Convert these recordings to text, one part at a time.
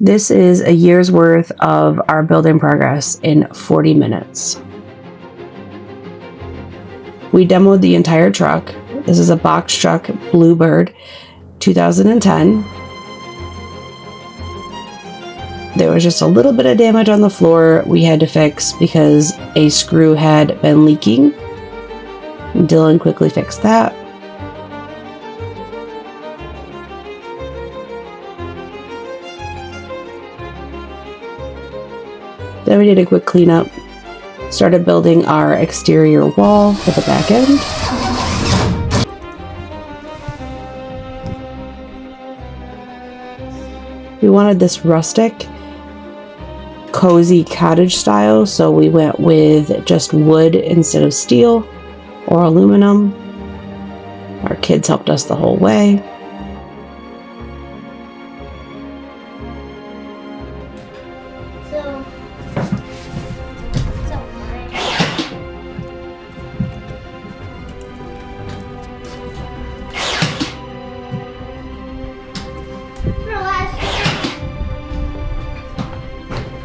This is a year's worth of our building progress in 40 minutes. We demoed the entire truck. This is a box truck, Bluebird, 2010. There was just a little bit of damage on the floor we had to fix because a screw had been leaking. Dylan quickly fixed that. Then we did a quick cleanup, started building our exterior wall for the back end. We wanted this rustic, cozy cottage style, so we went with just wood instead of steel or aluminum. Our kids helped us the whole way.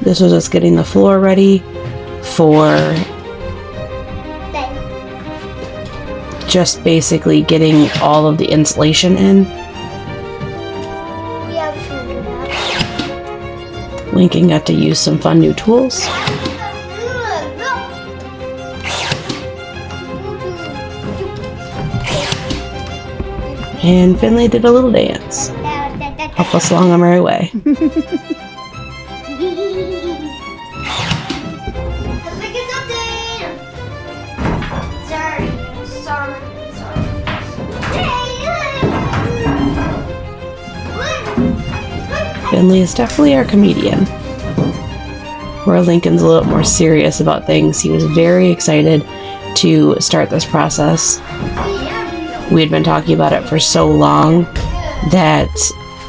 This was us getting the floor ready for just basically getting all of the insulation in. Lincoln got to use some fun new tools. And Finley did a little dance. Help us along our merry way. Finley is definitely our comedian. Where Lincoln's a little more serious about things. He was very excited to start this process. We had been talking about it for so long that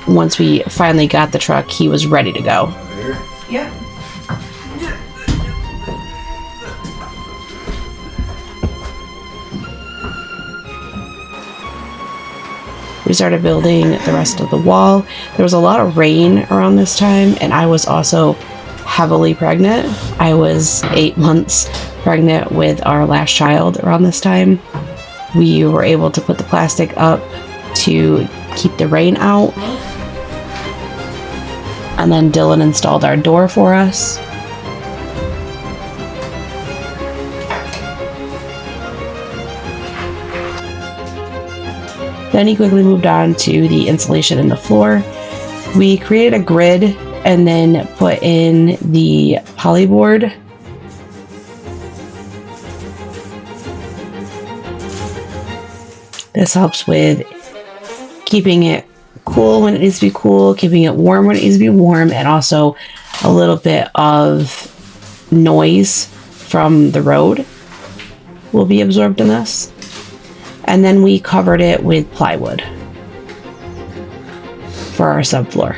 once we finally got the truck, he was ready to go. Yep. We started building the rest of the wall. There was a lot of rain around this time, and I was also heavily pregnant. I was 8 months pregnant with our last child around this time. We were able to put the plastic up to keep the rain out. And then Dylan installed our door for us. Then he quickly moved on to the insulation in the floor. We created a grid and then put in the polyboard. This helps with keeping it cool when it needs to be cool, keeping it warm when it needs to be warm, and also a little bit of noise from the road will be absorbed in this. And then we covered it with plywood for our subfloor.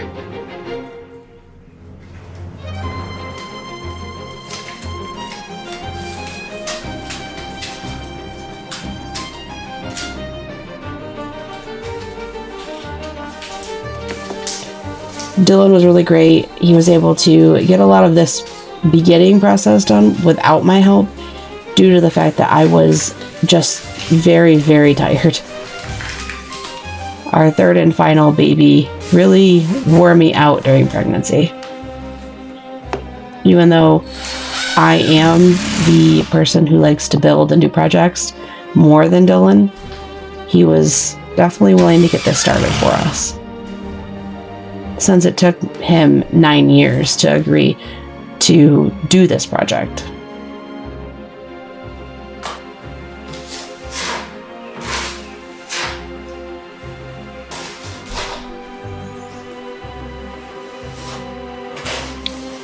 Dylan was really great. He was able to get a lot of this beginning process done without my help due to the fact that I was just very, very tired. Our third and final baby really wore me out during pregnancy. Even though I am the person who likes to build and do projects more than Dylan, he was definitely willing to get this started for us. Since it took him 9 years to agree to do this project.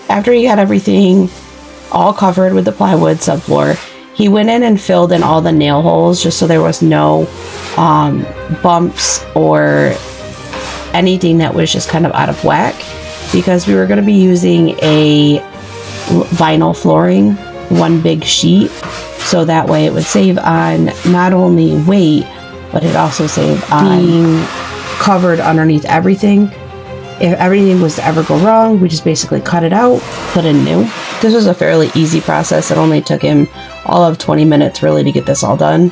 After he got everything all covered with the plywood subfloor, he went in and filled in all the nail holes just so there was no bumps or anything that was just kind of out of whack, because we were going to be using a vinyl flooring, one big sheet, so that way it would save on not only weight, but it also saved on being covered underneath everything If everything was to ever go wrong, we just basically cut it out, put in new. This was a fairly easy process. It only took him all of 20 minutes really to get this all done.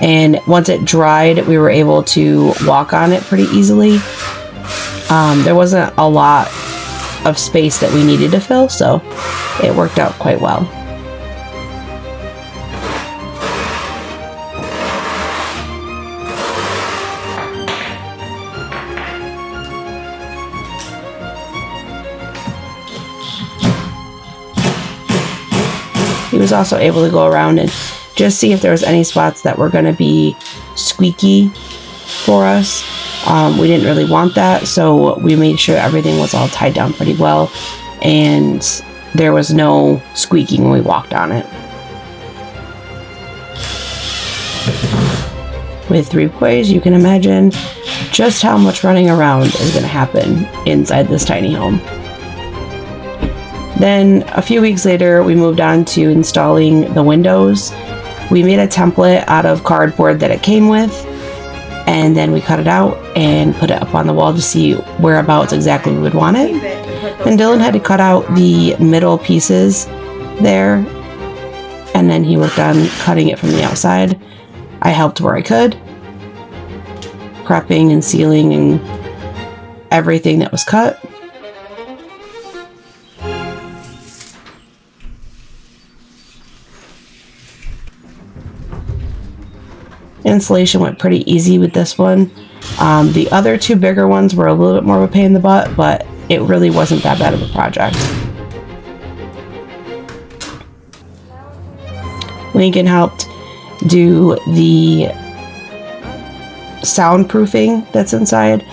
And once it dried, we were able to walk on it pretty easily. There wasn't a lot of space that we needed to fill, so it worked out quite well. He was also able to go around and just see if there was any spots that were going to be squeaky for us. We didn't really want that, so we made sure everything was all tied down pretty well and there was no squeaking when we walked on it. With 3 boys, you can imagine just how much running around is going to happen inside this tiny home. Then a few weeks later, we moved on to installing the windows. We made a template out of cardboard that it came with, and then we cut it out and put it up on the wall to see whereabouts exactly we would want it. And Dylan had to cut out the middle pieces there, and then he worked on cutting it from the outside. I helped where I could, prepping and sealing and everything that was cut. Installation went pretty easy with this one. The other 2 bigger ones were a little bit more of a pain in the butt, but it really wasn't that bad of a project. Lincoln helped do the soundproofing that's inside.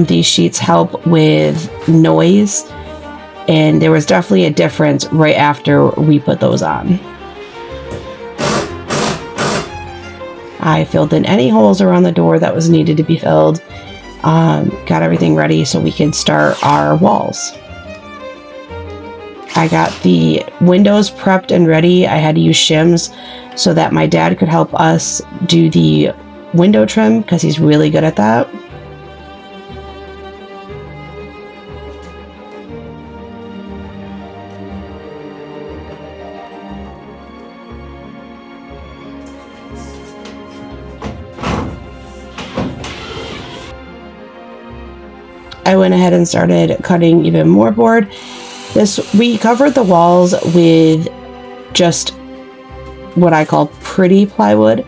These sheets help with noise, and there was definitely a difference right after we put those on. I filled in any holes around the door that was needed to be filled. Got everything ready so we could start our walls. I got the windows prepped and ready. I had to use shims so that my dad could help us do the window trim because he's really good at that. I went ahead and started cutting even more board. We covered the walls with just what I call pretty plywood.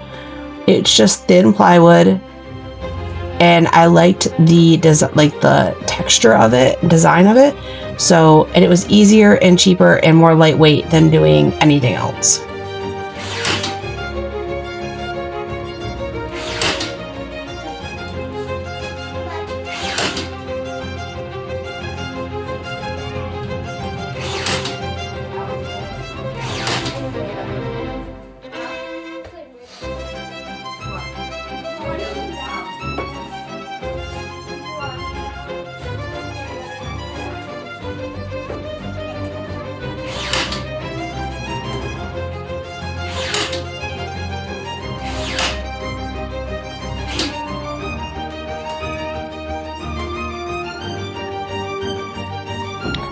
It's just thin plywood, and I liked the texture of it, design of it. So, and it was easier and cheaper and more lightweight than doing anything else.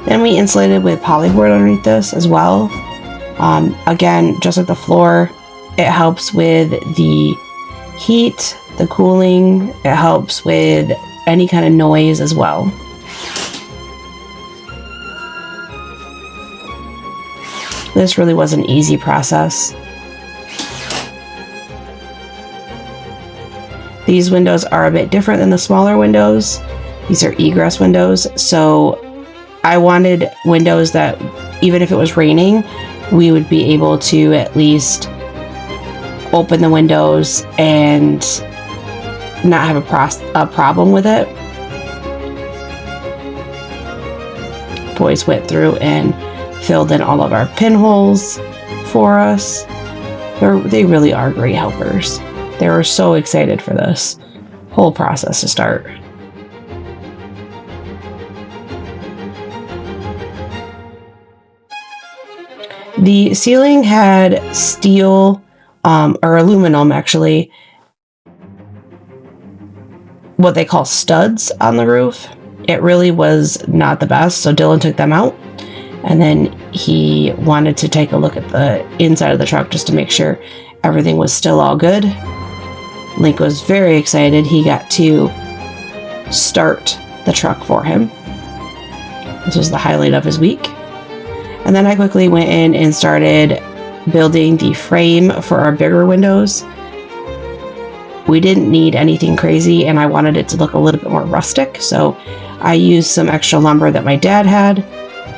Then we insulated with polyboard underneath this as well. Again, just like the floor, it helps with the heat, the cooling. It helps with any kind of noise as well. This really was an easy process. These windows are a bit different than the smaller windows. These are egress windows, so I wanted windows that even if it was raining, we would be able to at least open the windows and not have a problem with it. Boys went through and filled in all of our pinholes for us. They really are great helpers. They were so excited for this whole process to start. The ceiling had steel, or aluminum actually, what they call studs on the roof. it really was not the best. So Dylan took them out, and then he wanted to take a look at the inside of the truck just to make sure everything was still all good. Link was very excited. He got to start the truck for him. This was the highlight of his week. And then I quickly went in and started building the frame for our bigger windows. We didn't need anything crazy, and I wanted it to look a little bit more rustic, so I used some extra lumber that my dad had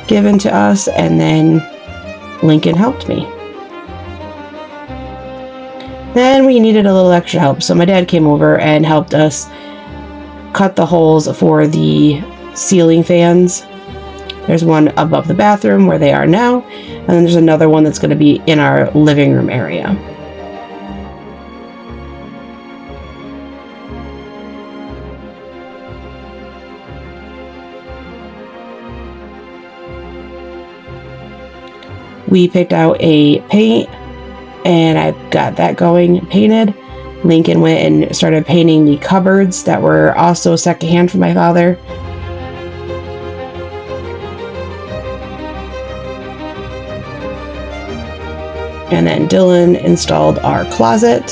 given to us, and then Lincoln helped me. Then we needed a little extra help, so my dad came over and helped us cut the holes for the ceiling fans. There's one above the bathroom where they are now, and then there's another one that's going to be in our living room area. We picked out a paint, and I got that going, painted. Lincoln went and started painting the cupboards that were also secondhand from my father. And then Dylan installed our closet.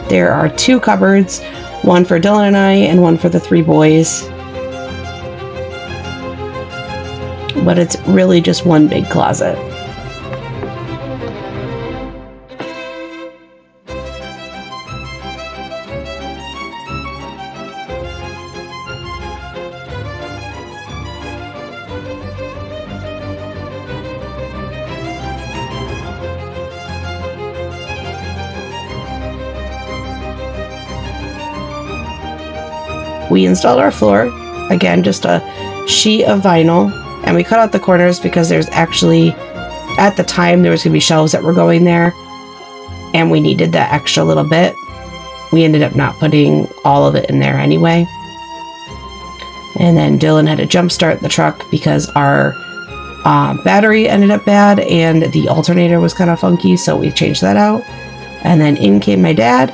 There are 2 cupboards, one for Dylan and I and one for the 3 boys. But it's really just one big closet. We installed our floor, again, just a sheet of vinyl, and we cut out the corners because there's actually, at the time, there was going to be shelves that were going there, and we needed that extra little bit. We ended up not putting all of it in there anyway. And then Dylan had to jump start the truck because our battery ended up bad and the alternator was kind of funky, so we changed that out. And then in came my dad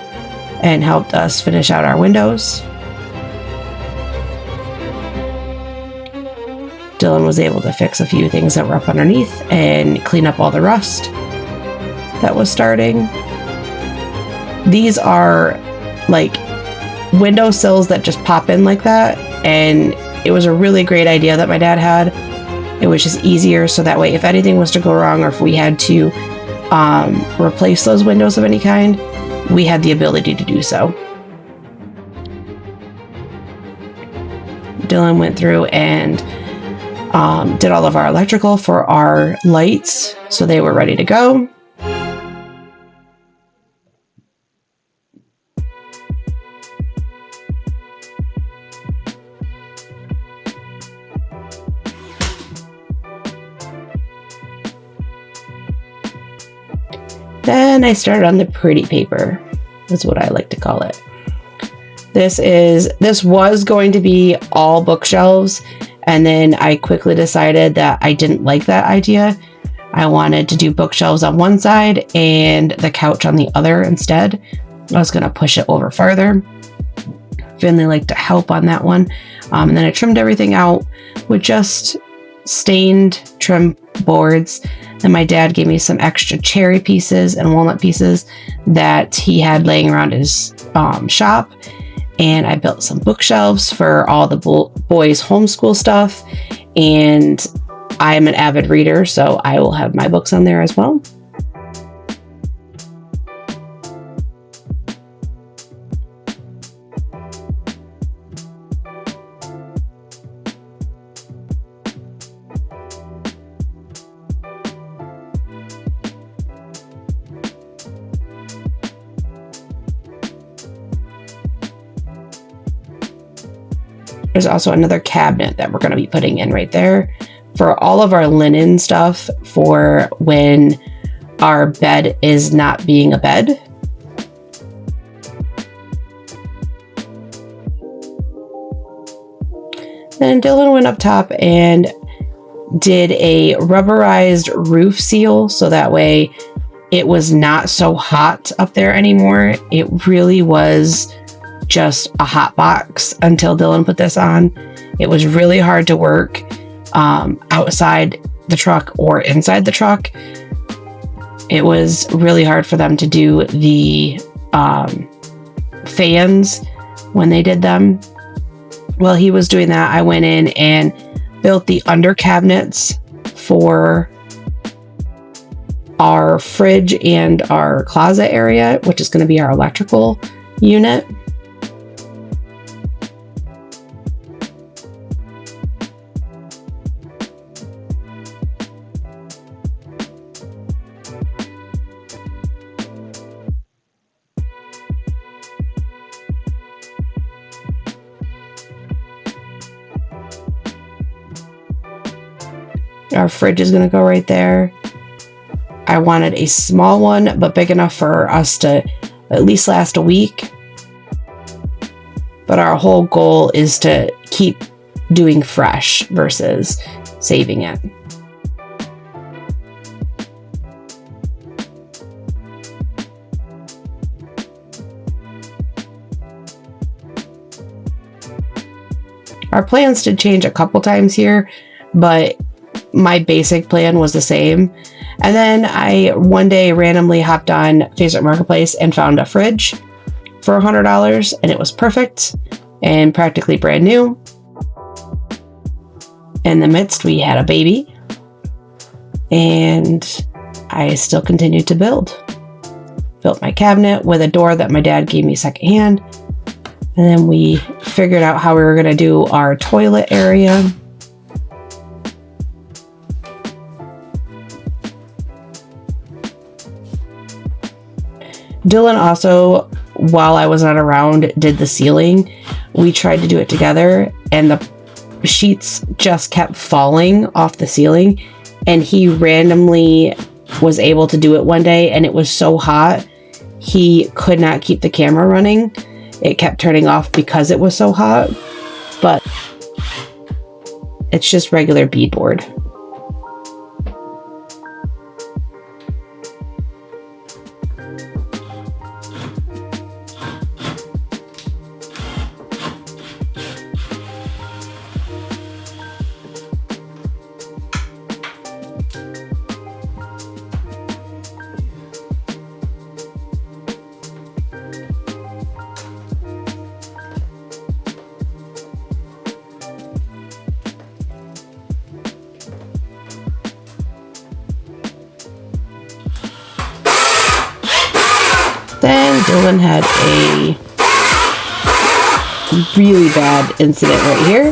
and helped us finish out our windows. Dylan was able to fix a few things that were up underneath and clean up all the rust that was starting. These are like window sills that just pop in like that, and it was a really great idea that my dad had. It was just easier, so that way if anything was to go wrong or if we had to replace those windows of any kind, we had the ability to do so. Dylan went through and did all of our electrical for our lights, so they were ready to go. Then I started on the pretty paper, is what I like to call it. This was going to be all bookshelves, and then I quickly decided that I didn't like that idea. I wanted to do bookshelves on one side and the couch on the other instead. I was going to push it over farther. Finley liked to help on that one. And then I trimmed everything out with just stained trim boards. Then my dad gave me some extra cherry pieces and walnut pieces that he had laying around his shop. And I built some bookshelves for all the boys' homeschool stuff. And I am an avid reader, so I will have my books on there as well. There's also another cabinet that we're going to be putting in right there for all of our linen stuff for when our bed is not being a bed. Then Dylan went up top and did a rubberized roof seal so that way it was not so hot up there anymore. It really was just a hot box until Dylan put this on. It was really hard to work outside the truck or inside the truck. It was really hard for them to do the fans when they did them. While he was doing that, I went in and built the under cabinets for our fridge and our closet area, which is going to be our electrical unit. Our fridge is going to go right there. I wanted a small one, but big enough for us to at least last a week. But our whole goal is to keep doing fresh versus saving it. Our plans did change a couple times here, but my basic plan was the same. And then I one day randomly hopped on Facebook Marketplace and found a fridge for $100, and it was perfect and practically brand new. In the midst, we had a baby, and I still continued to build. Built my cabinet with a door that my dad gave me secondhand, and then we figured out how we were going to do our toilet area. Dylan also, while I was not around, did the ceiling. We tried to do it together, and the sheets just kept falling off the ceiling, and he randomly was able to do it one day, and it was so hot he could not keep the camera running. It kept turning off because it was so hot, but it's just regular beadboard. Then Dylan had a really bad incident right here.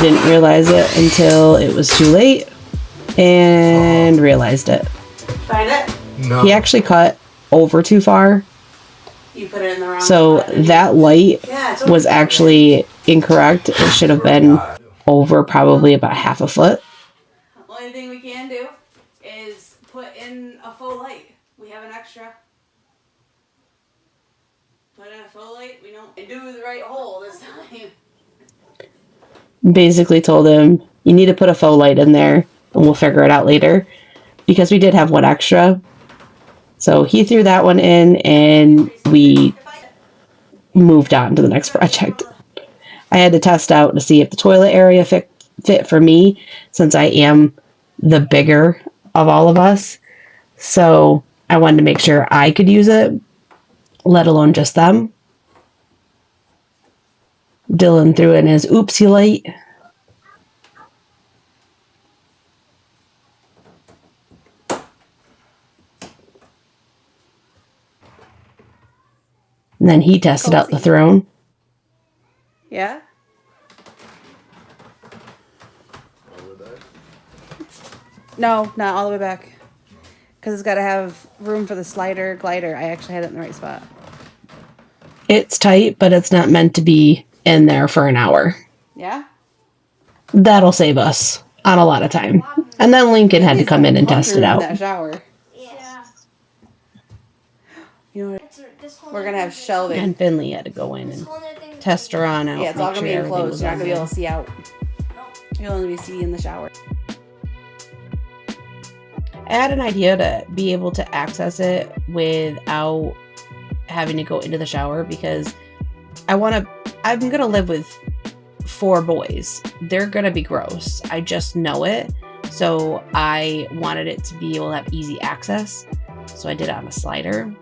Didn't realize it until it was too late and realized it. Find it? No. He actually cut over too far. You put it in the wrong So spot, that light it's was actually incorrect. It should have been over probably about half a foot. The only thing we can do is put in a faux light. We have an extra. Put in a faux light. We don't do the right hole this time. Basically told him, you need to put a faux light in there and we'll figure it out later. Because we did have one extra. So he threw that one in and we moved on to the next project. I had to test out to see if the toilet area fit for me, since I am the bigger of all of us. So I wanted to make sure I could use it, let alone just them. Dylan threw in his oopsie light. And then he tested out the throne. Yeah? No, not all the way back. Because it's got to have room for the glider. I actually had it in the right spot. It's tight, but it's not meant to be in there for an hour. Yeah? That'll save us on a lot of time. And then Lincoln had to come in and test it out. That shower. Yeah. You know what? We're going to have shelving. And Finley had to go in and test her on out. Yeah, it's all going to be everything enclosed. was You're not going to be okay. able to see out. You'll only be seeing in the shower. I had an idea to be able to access it without having to go into the shower, because I'm going to live with 4 boys. They're going to be gross. I just know it. So I wanted it to be able to have easy access. So I did it on a slider.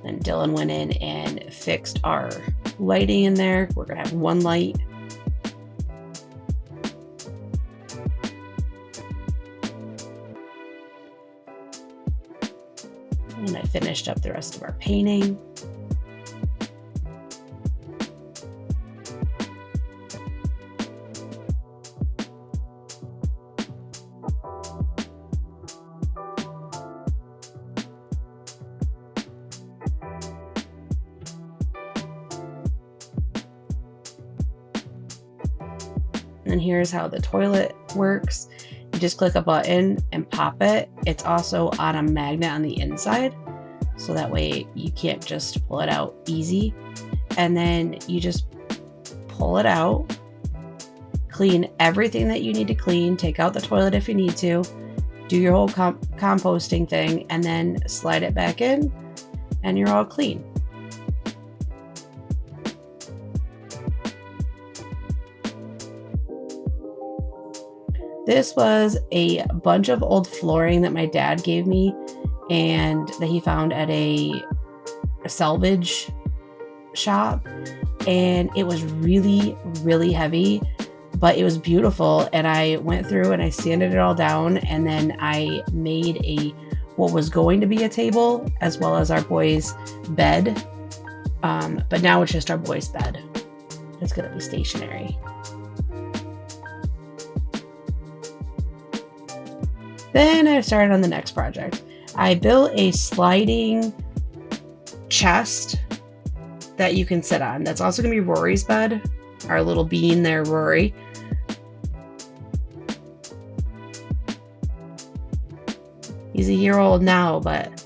Then Dylan went in and fixed our lighting in there. We're going to have one light. And I finished up the rest of our painting. And here's how the toilet works. You just click a button and pop it. It's also on a magnet on the inside, so that way you can't just pull it out easy. And then you just pull it out, clean everything that you need to clean, take out the toilet if you need to, do your whole composting thing, and then slide it back in, and you're all clean. This was a bunch of old flooring that my dad gave me and that he found at a salvage shop. And it was really, really heavy, but it was beautiful. And I went through and I sanded it all down, and then I made what was going to be a table as well as our boys' bed. But now it's just our boys' bed. It's going to be stationary. Then I started on the next project. I built a sliding chest that you can sit on. That's also going to be Rory's bed. Our little bean there, Rory. He's a year old now, but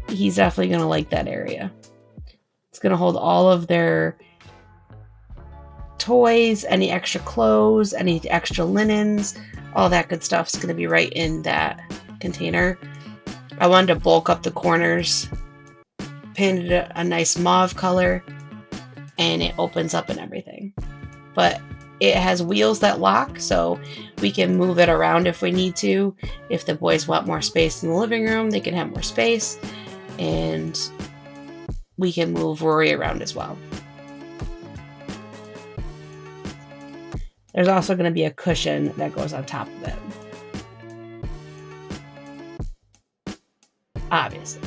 he's definitely going to like that area. It's going to hold all of their toys, any extra clothes, any extra linens, all that good stuff's going to be right in that container. I wanted to bulk up the corners, painted it a nice mauve color, and it opens up and everything. But it has wheels that lock, so we can move it around if we need to. If the boys want more space in the living room, they can have more space, and we can move Rory around as well. There's also going to be a cushion that goes on top of it. Obviously.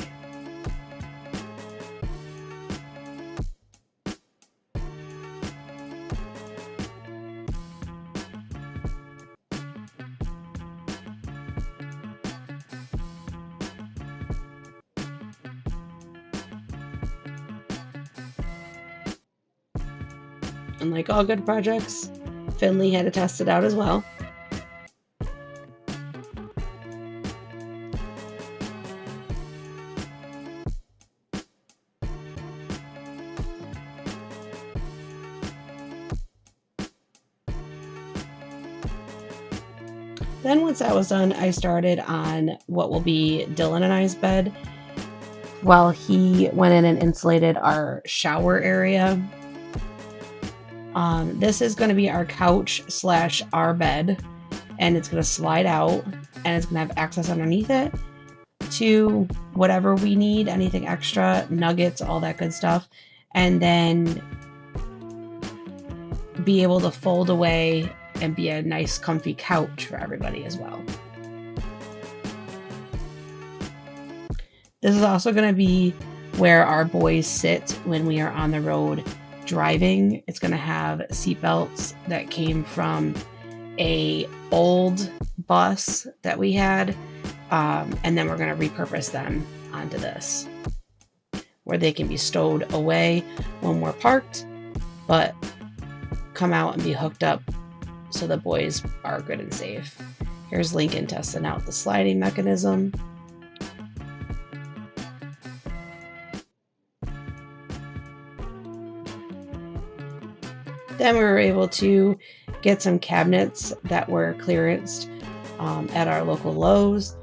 And like all good projects, Finley had to test it out as well. Then once that was done, I started on what will be Dylan and I's bed, while he went in and insulated our shower area. This is going to be our couch / our bed, and it's going to slide out, and it's going to have access underneath it to whatever we need, anything extra, nuggets, all that good stuff, and then be able to fold away and be a nice comfy couch for everybody as well. This is also going to be where our boys sit when we are on the road driving. It's going to have seatbelts that came from a old bus that we had, and then we're going to repurpose them onto this, where they can be stowed away when we're parked, but come out and be hooked up so the boys are good and safe. Here's Lincoln testing out the sliding mechanism. Then we were able to get some cabinets that were clearanced at our local Lowe's.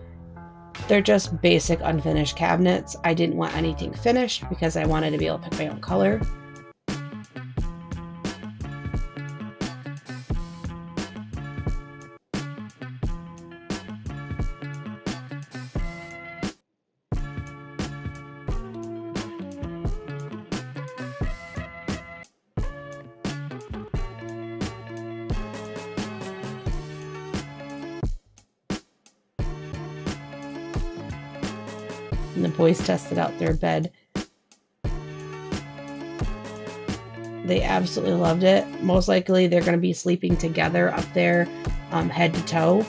They're just basic unfinished cabinets. I didn't want anything finished because I wanted to be able to pick my own color. And the boys tested out their bed. They absolutely loved it. Most likely they're going to be sleeping together up there, head to toe,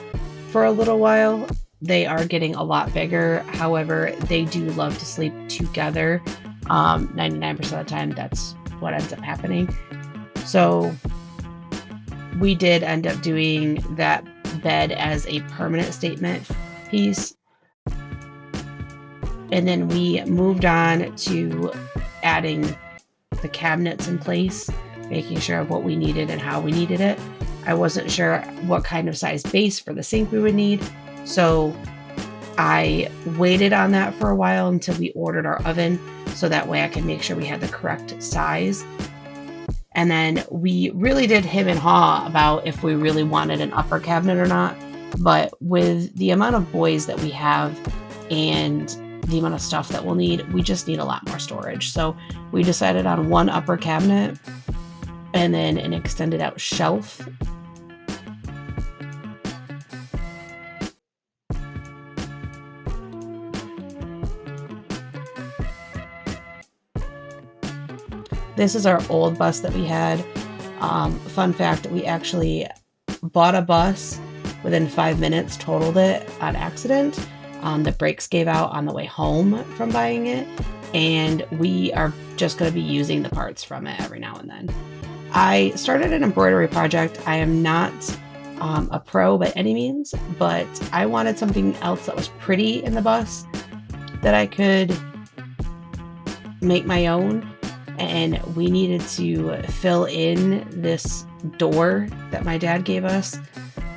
for a little while. They are getting a lot bigger. However, they do love to sleep together. 99% of the time, that's what ends up happening. So we did end up doing that bed as a permanent statement piece. And then we moved on to adding the cabinets in place, making sure of what we needed and how we needed it. I wasn't sure what kind of size base for the sink we would need, so I waited on that for a while until we ordered our oven, so that way I could make sure we had the correct size. And then we really did hem and haw about if we really wanted an upper cabinet or not, but with the amount of boys that we have and the amount of stuff that we'll need, we just need a lot more storage. So we decided on one upper cabinet and then an extended out shelf. This is our old bus that we had. Fun fact, we actually bought a bus within 5 minutes, totaled it on accident. The brakes gave out on the way home from buying it, and we are just going to be using the parts from it every now and then. I started an embroidery project. I am not a pro by any means, but I wanted something else that was pretty in the bus that I could make my own, and we needed to fill in this door that my dad gave us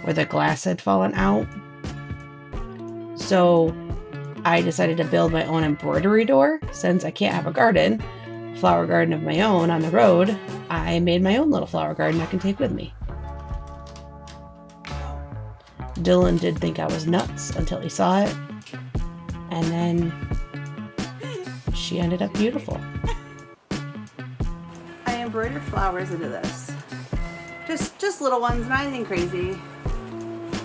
where the glass had fallen out. So I decided to build my own embroidery door. Since I can't have a flower garden of my own on the road, I made my own little flower garden I can take with me. Dylan did think I was nuts until he saw it, and then she ended up beautiful. I embroidered flowers into this. Just little ones, not anything crazy.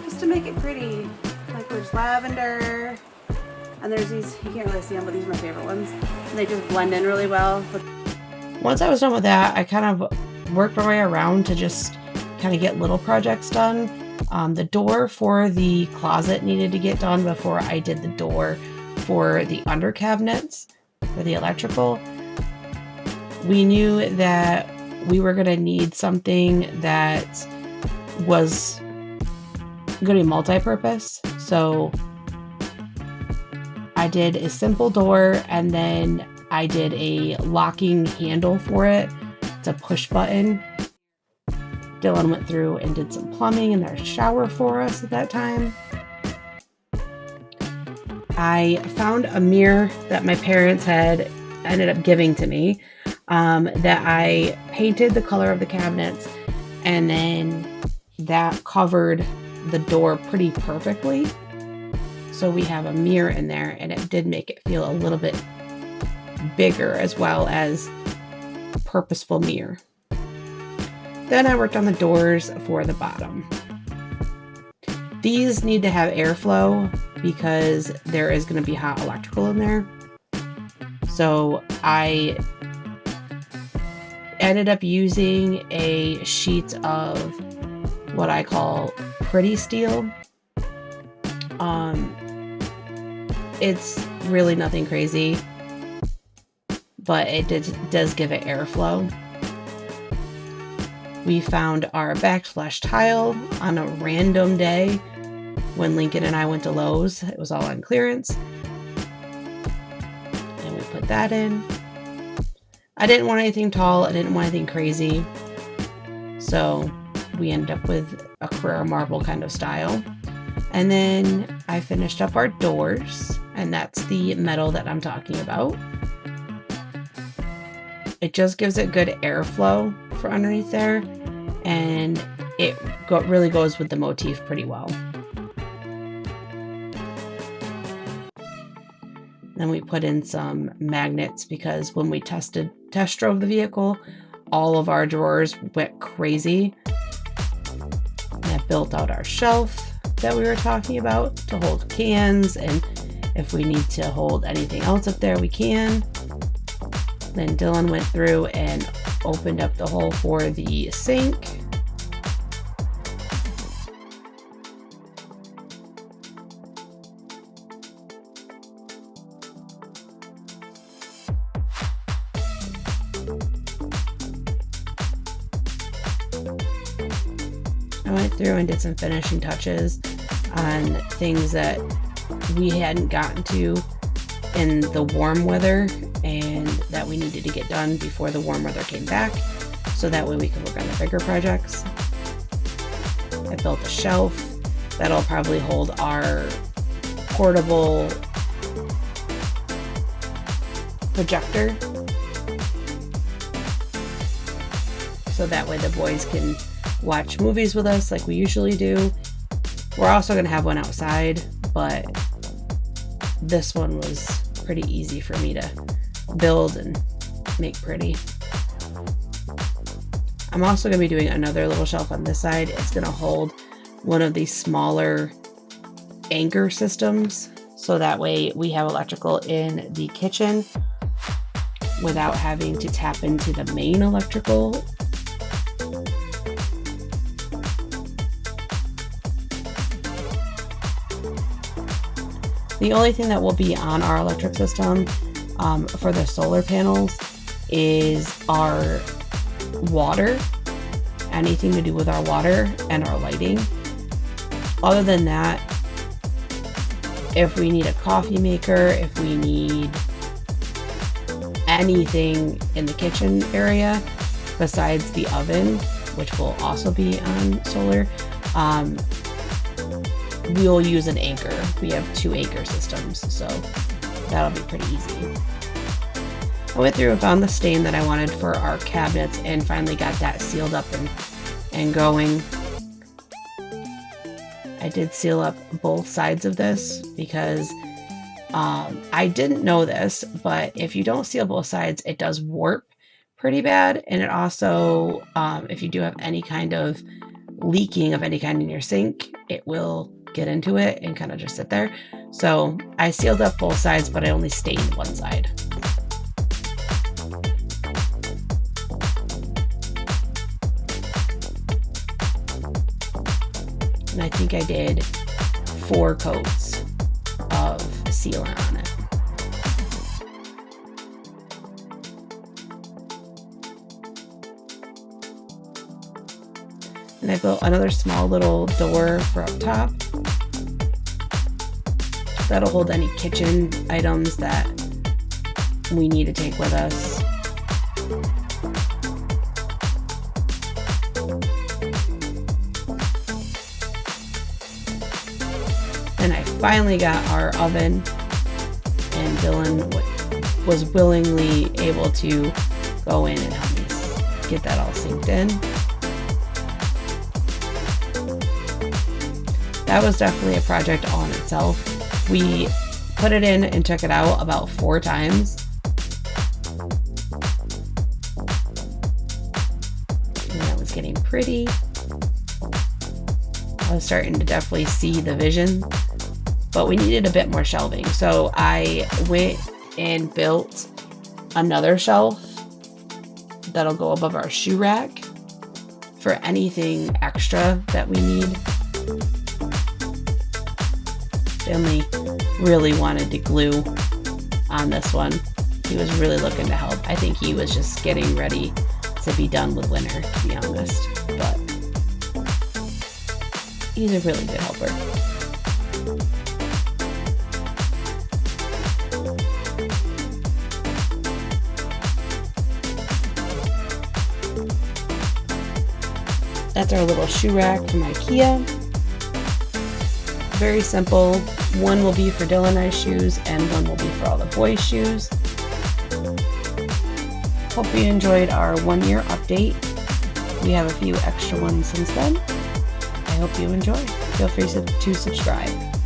Just to make it pretty. Like there's lavender, and there's these, you can't really see them, but these are my favorite ones. And they just blend in really well. Once I was done with that, I kind of worked my way around to just kind of get little projects done. The door for the closet needed to get done before I did the door for the under cabinets for the electrical. We knew that we were going to need something that was going to be multi-purpose. So I did a simple door, and then I did a locking handle for it. It's a push button. Dylan went through and did some plumbing in their shower for us at that time. I found a mirror that my parents had ended up giving to me, that I painted the color of the cabinets, and then that covered the door pretty perfectly. So we have a mirror in there, and it did make it feel a little bit bigger, as well as a purposeful mirror. Then I worked on the doors for the bottom. These need to have airflow because there is going to be hot electrical in there. So I ended up using a sheet of what I call pretty steel. It's really nothing crazy, but it does give it airflow. We found our backsplash tile on a random day when Lincoln and I went to Lowe's. It was all on clearance. And we put that in. I didn't want anything tall. I didn't want anything crazy. So we ended up with a Carrera marble kind of style. And then I finished up our doors, and that's the metal that I'm talking about. It just gives it good airflow for underneath there, and it really goes with the motif pretty well. Then we put in some magnets because when we test drove the vehicle, all of our drawers went crazy. And I built out our shelf that we were talking about to hold cans, and if we need to hold anything else up there, we can. Then Dylan went through and opened up the hole for the sink. I went through and did some finishing touches on things that we hadn't gotten to in the warm weather and that we needed to get done before the warm weather came back, so that way we could work on the bigger projects. I built a shelf that'll probably hold our portable projector, so that way the boys can watch movies with us like we usually do. We're also going to have one outside, but this one was pretty easy for me to build and make pretty. I'm also going to be doing another little shelf on this side. It's going to hold one of these smaller anchor systems, so that way we have electrical in the kitchen without having to tap into the main electrical. The only thing that will be on our electric system for the solar panels is our water, anything to do with our water and our lighting. Other than that, if we need a coffee maker, if we need anything in the kitchen area besides the oven, which will also be on solar, we'll use an anchor. We have 2 anchor systems, so that'll be pretty easy. I went through and found the stain that I wanted for our cabinets and finally got that sealed up and going. I did seal up both sides of this because I didn't know this, but if you don't seal both sides, it does warp pretty bad. And it also, if you do have any kind of leaking of any kind in your sink, it will get into it and kind of just sit there. So I sealed up both sides, but I only stained one side. And I think I did 4 coats of sealant on it. And I built another small little door for up top. That'll hold any kitchen items that we need to take with us. And I finally got our oven, and Dylan was willingly able to go in and help me get that all synced in. That was definitely a project all in itself. We put it in and took it out about 4 times. And that was getting pretty. I was starting to definitely see the vision, but we needed a bit more shelving. So I went and built another shelf that'll go above our shoe rack for anything extra that we need. Finley really wanted to glue on this one. He was really looking to help. I think he was just getting ready to be done with winter, to be honest. But he's a really good helper. That's our little shoe rack from IKEA. Very simple. One will be for Dylan and I's shoes, and one will be for all the boys' shoes. Hope you enjoyed our 1 year update. We have a few extra ones since then. I hope you enjoy. Feel free to subscribe.